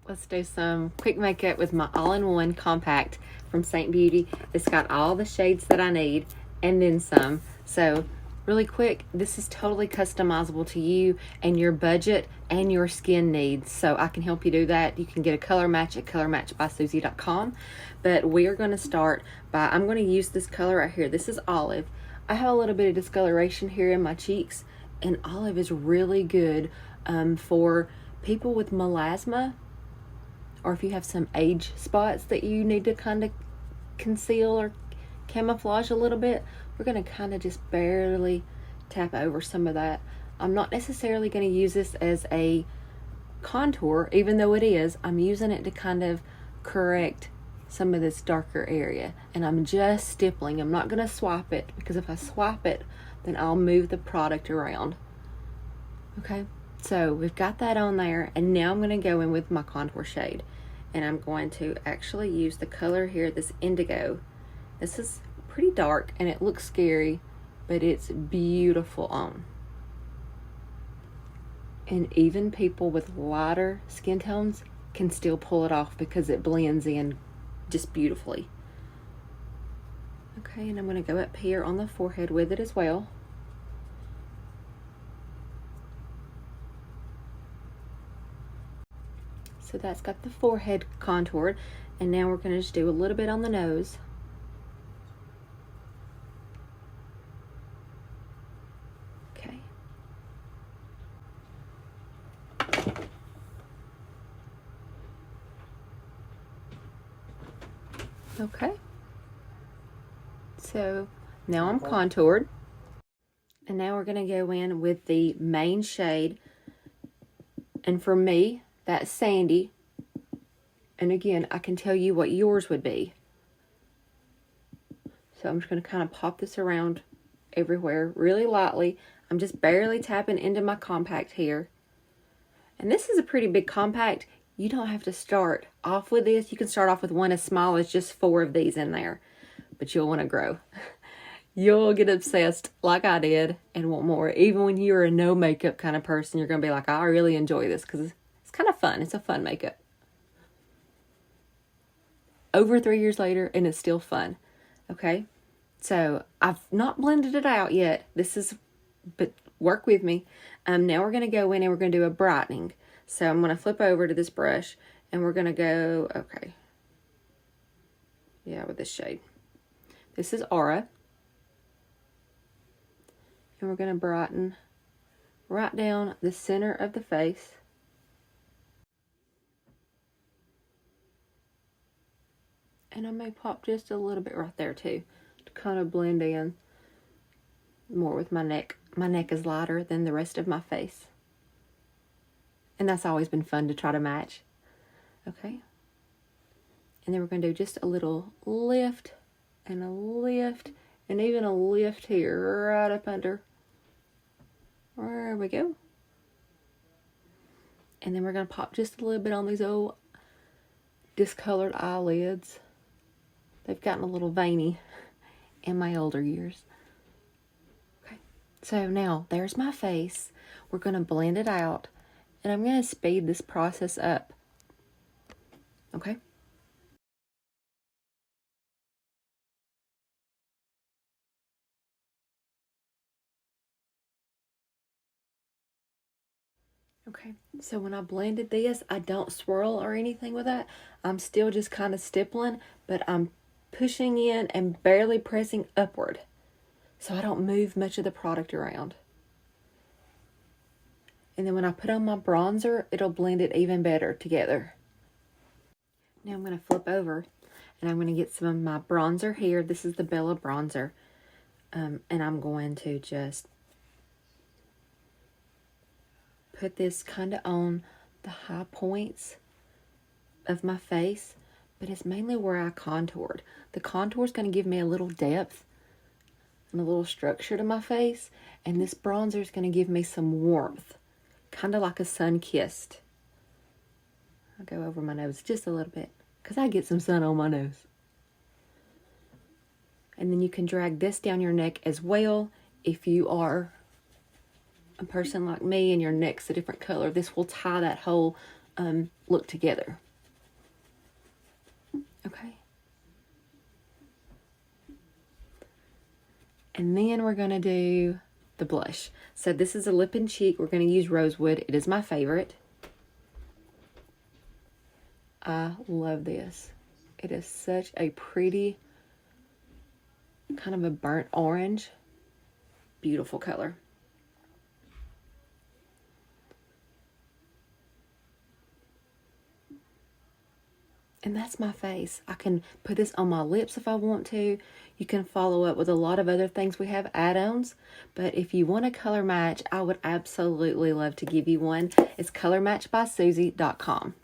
Let's do some quick makeup with my all-in-one compact from Saint Beauty. It's got all the shades that I need and then some. So really quick, this is totally customizable to you and your budget and your skin needs. So I can help you do that. You can get a color match at colormatchbysusie.com. But we are going to start by, I'm going to use this color right here. This is Olive. I have a little bit of discoloration here in my cheeks, and Olive is really good for people with melasma, or if you have some age spots that you need to kind of conceal or camouflage a little bit. We're going to kind of just barely tap over some of that. I'm not necessarily going to use this as a contour, even though it is. I'm using it to kind of correct some of this darker area, and I'm just stippling. I'm not going to swap it, because if I swap it, then I'll move the product around. Okay, so we've got that on there, and now I'm going to go in with my contour shade, and I'm going to actually use the color here, this indigo. This is pretty dark and it looks scary, but it's beautiful on. And even people with lighter skin tones can still pull it off because it blends in just beautifully. Okay, and I'm going to go up here on the forehead with it as well. So that's got the forehead contoured, and now we're going to just do a little bit on the nose. Okay. Okay. So now I'm contoured, and now we're going to go in with the main shade, and for me, that's Sandy. And again, I can tell you what yours would be. So I'm just going to kind of pop this around everywhere really lightly. I'm just barely tapping into my compact here. And this is a pretty big compact. You don't have to start off with this. You can start off with one as small as just 4 of these in there. But you'll want to grow. You'll get obsessed like I did and want more. Even when you're a no makeup kind of person, you're going to be like, I really enjoy this because it's kind of fun. It's a fun makeup. Over 3 years later, and it's still fun. Okay, so I've not blended it out yet. But work with me. Now we're going to go in and we're going to do a brightening. So I'm going to flip over to this brush and we're going to go, okay. Yeah, with this shade. This is Aura. And we're going to brighten right down the center of the face. And I may pop just a little bit right there too, to kind of blend in more with my neck. My neck is lighter than the rest of my face. And that's always been fun to try to match. Okay. And then we're going to do just a little lift and a lift and even a lift here right up under. There we go. And then we're going to pop just a little bit on these old discolored eyelids. They've gotten a little veiny in my older years. Okay, so now there's my face. We're going to blend it out, and I'm going to speed this process up. Okay. Okay, so when I blended this, I don't swirl or anything with that. I'm still just kind of stippling, but I'm pushing in and barely pressing upward, so I don't move much of the product around. And then when I put on my bronzer, it'll blend it even better together. Now I'm going to flip over and I'm going to get some of my bronzer here. This is the Bella bronzer. And I'm going to just put this kind of on the high points of my face, but it's mainly where I contoured. The contour is going to give me a little depth and a little structure to my face, and this bronzer is going to give me some warmth, kind of like a sun-kissed. I'll go over my nose just a little bit because I get some sun on my nose. And then you can drag this down your neck as well. If you are a person like me and your neck's a different color, this will tie that whole look together. Okay. And then we're going to do the blush. So this is a lip and cheek. We're going to use Rosewood. It is my favorite. I love this. It is such a pretty, kind of a burnt orange. Beautiful color. And that's my face. I can put this on my lips if I want to. You can follow up with a lot of other things. We have add-ons. But if you want a color match, I would absolutely love to give you one. It's colormatchbysusie.com.